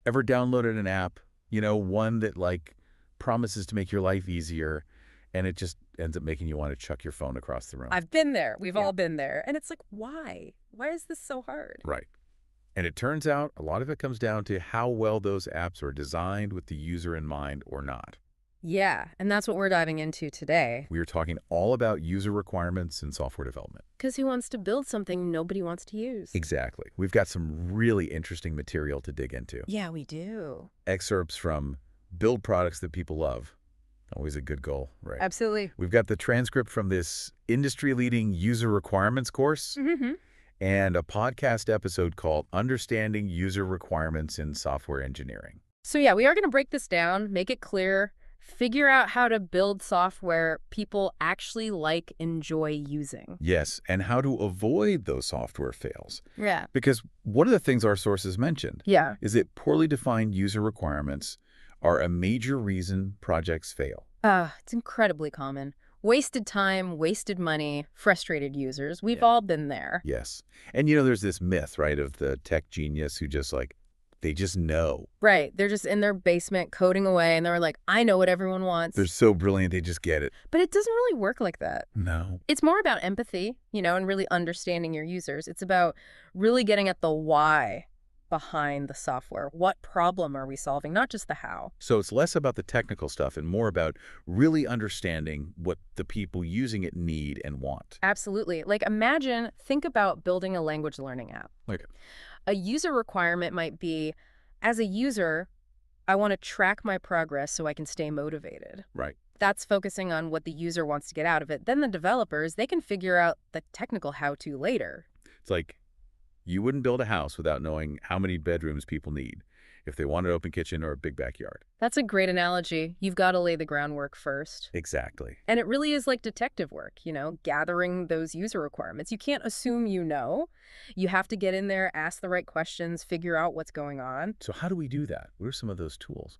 Ever downloaded an app, one that like promises to make your life easier, and it just ends up making you want to chuck your phone across the room? I've been there. We've all been there. And it's like, why? Why is this so hard? Right. And it turns out a lot of it comes down to how well those apps are designed with the user in mind or not. Yeah, and that's what we're diving into today. We are talking all about user requirements in software development. Because who wants to build something nobody wants to use? Exactly. We've got some really interesting material to dig into. Yeah, we do. Excerpts from Build Products That People Love. Always a good goal, right? Absolutely. We've got the transcript from this industry-leading user requirements course. And a podcast episode called Understanding User Requirements in Software Engineering. So yeah, we are going to break this down, make it clear, figure out how to build software people actually enjoy using. Yes, and how to avoid those software fails. Yeah. Because one of the things our sources mentioned is that poorly defined user requirements are a major reason projects fail. It's incredibly common. Wasted time, wasted money, frustrated users. We've all been there. Yes. And there's this myth, right, of the tech genius who just they just know. Right. They're just in their basement coding away and they're like, I know what everyone wants. They're so brilliant, they just get it. But it doesn't really work like that. No. It's more about empathy, and really understanding your users. It's about really getting at the why behind the software. What problem are we solving? Not just the how. So it's less about the technical stuff and more about really understanding what the people using it need and want. Absolutely. Think about building a language learning app. Okay. A user requirement might be, as a user, I want to track my progress so I can stay motivated. Right. That's focusing on what the user wants to get out of it. Then the developers, they can figure out the technical how-to later. It's like you wouldn't build a house without knowing how many bedrooms people need, if they want an open kitchen or a big backyard. That's a great analogy. You've got to lay the groundwork first. Exactly. And it really is like detective work, gathering those user requirements. You can't assume you know. You have to get in there, ask the right questions, figure out what's going on. So how do we do that? What are some of those tools?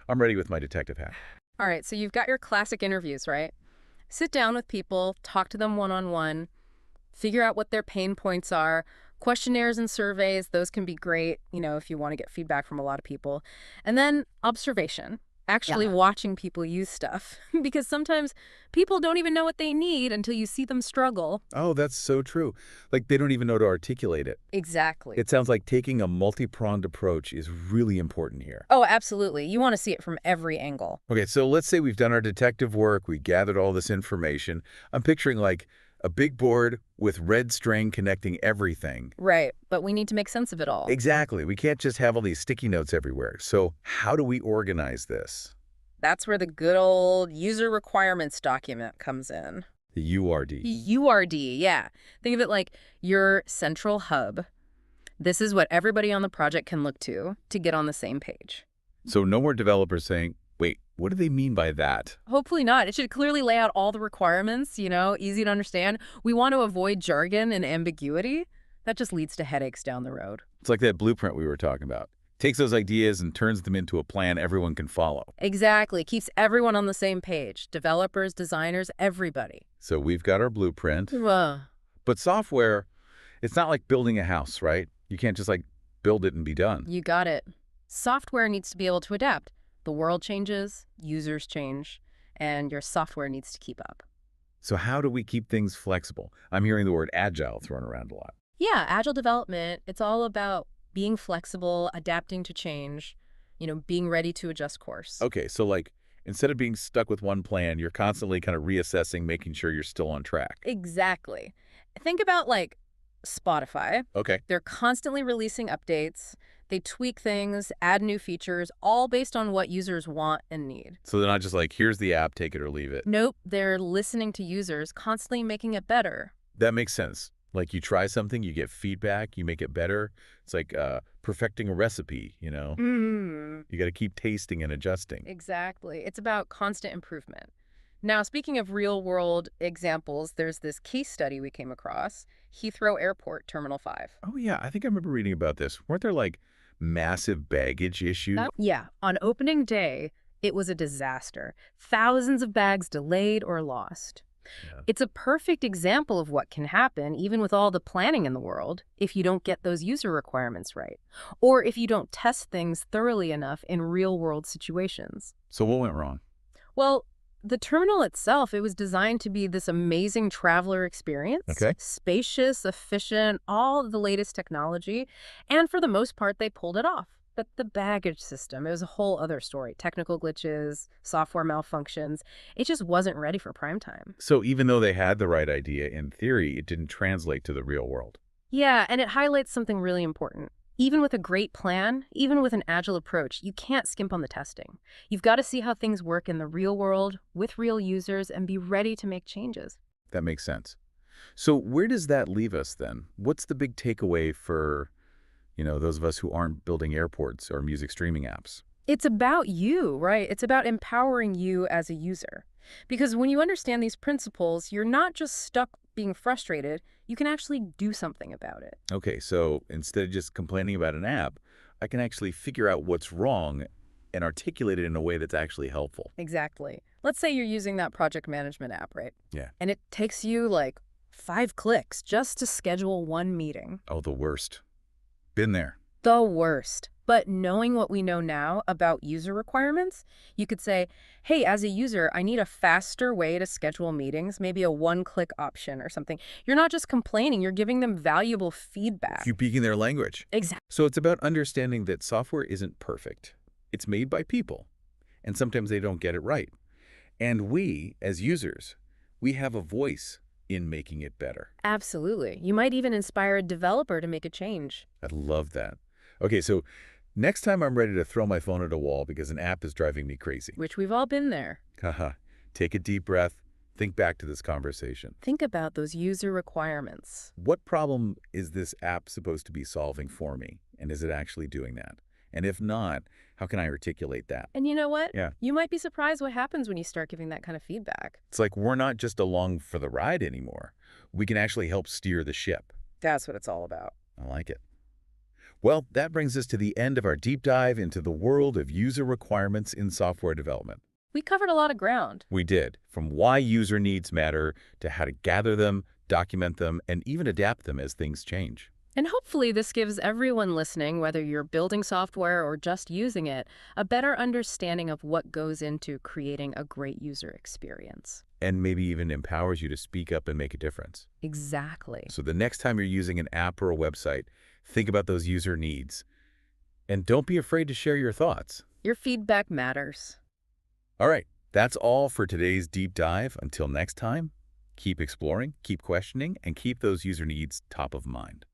I'm ready with my detective hat. All right, so you've got your classic interviews, right? Sit down with people, talk to them one-on-one, figure out what their pain points are. Questionnaires and surveys, those can be great, if you want to get feedback from a lot of people. And then observation, actually watching people use stuff. Because sometimes people don't even know what they need until you see them struggle. Oh, that's so true. They don't even know to articulate it. Exactly. It sounds like taking a multi-pronged approach is really important here. Oh, absolutely. You want to see it from every angle. Okay, so let's say we've done our detective work, we gathered all this information. I'm picturing a big board with red string connecting everything. Right, but we need to make sense of it all. Exactly. We can't just have all these sticky notes everywhere. So how do we organize this? That's where the good old user requirements document comes in. The URD. URD, yeah. Think of it like your central hub. This is what everybody on the project can look to get on the same page. So no more developers saying, wait, what do they mean by that? Hopefully not. It should clearly lay out all the requirements, easy to understand. We want to avoid jargon and ambiguity. That just leads to headaches down the road. It's like that blueprint we were talking about. Takes those ideas and turns them into a plan everyone can follow. Exactly. Keeps everyone on the same page. Developers, designers, everybody. So we've got our blueprint. Ugh. But software, it's not like building a house, right? You can't just build it and be done. You got it. Software needs to be able to adapt. The world changes, users change, and your software needs to keep up. So how do we keep things flexible? I'm hearing the word agile thrown around a lot. Yeah, agile development, it's all about being flexible, adapting to change, being ready to adjust course. Okay, so instead of being stuck with one plan, you're constantly kind of reassessing, making sure you're still on track. Exactly. Think about Spotify. Okay. They're constantly releasing updates. They tweak things, add new features, all based on what users want and need. So they're not just here's the app, take it or leave it. Nope, they're listening to users, constantly making it better. That makes sense. You try something, you get feedback, you make it better. It's like perfecting a recipe, You got to keep tasting and adjusting. Exactly. It's about constant improvement. Now, speaking of real-world examples, there's this case study we came across, Heathrow Airport, Terminal 5. Oh, yeah. I think I remember reading about this. Weren't there massive baggage issues? Yeah. On opening day, it was a disaster. Thousands of bags delayed or lost. Yeah. It's a perfect example of what can happen, even with all the planning in the world, if you don't get those user requirements right, or if you don't test things thoroughly enough in real-world situations. So what went wrong? Well, the terminal itself, it was designed to be this amazing traveler experience, Okay. spacious, efficient, all the latest technology, and for the most part, they pulled it off. But the baggage system, it was a whole other story. Technical glitches, software malfunctions, it just wasn't ready for prime time. So even though they had the right idea in theory, it didn't translate to the real world. Yeah, and it highlights something really important. Even with a great plan, even with an agile approach, you can't skimp on the testing. You've got to see how things work in the real world, with real users, and be ready to make changes. That makes sense. So where does that leave us then? What's the big takeaway for, those of us who aren't building airports or music streaming apps? It's about you, right? It's about empowering you as a user. Because when you understand these principles, you're not just stuck being frustrated, you can actually do something about it. Okay, so instead of just complaining about an app, I can actually figure out what's wrong and articulate it in a way that's actually helpful. Exactly. Let's say you're using that project management app, right? Yeah. And it takes you like 5 clicks just to schedule one meeting. Oh, the worst. Been there. The worst. But knowing what we know now about user requirements, you could say, hey, as a user, I need a faster way to schedule meetings, maybe a one-click option or something. You're not just complaining, you're giving them valuable feedback. You're speaking their language. Exactly. So it's about understanding that software isn't perfect. It's made by people, and sometimes they don't get it right. And we, as users, we have a voice in making it better. Absolutely. You might even inspire a developer to make a change. I love that. Okay, so next time I'm ready to throw my phone at a wall because an app is driving me crazy. Which we've all been there. Haha. Take a deep breath. Think back to this conversation. Think about those user requirements. What problem is this app supposed to be solving for me? And is it actually doing that? And if not, how can I articulate that? And you know what? Yeah. You might be surprised what happens when you start giving that kind of feedback. It's like we're not just along for the ride anymore. We can actually help steer the ship. That's what it's all about. I like it. Well, that brings us to the end of our deep dive into the world of user requirements in software development. We covered a lot of ground. We did, from why user needs matter to how to gather them, document them, and even adapt them as things change. And hopefully this gives everyone listening, whether you're building software or just using it, a better understanding of what goes into creating a great user experience. And maybe even empowers you to speak up and make a difference. Exactly. So the next time you're using an app or a website, think about those user needs. And don't be afraid to share your thoughts. Your feedback matters. All right, that's all for today's deep dive. Until next time, keep exploring, keep questioning, and keep those user needs top of mind.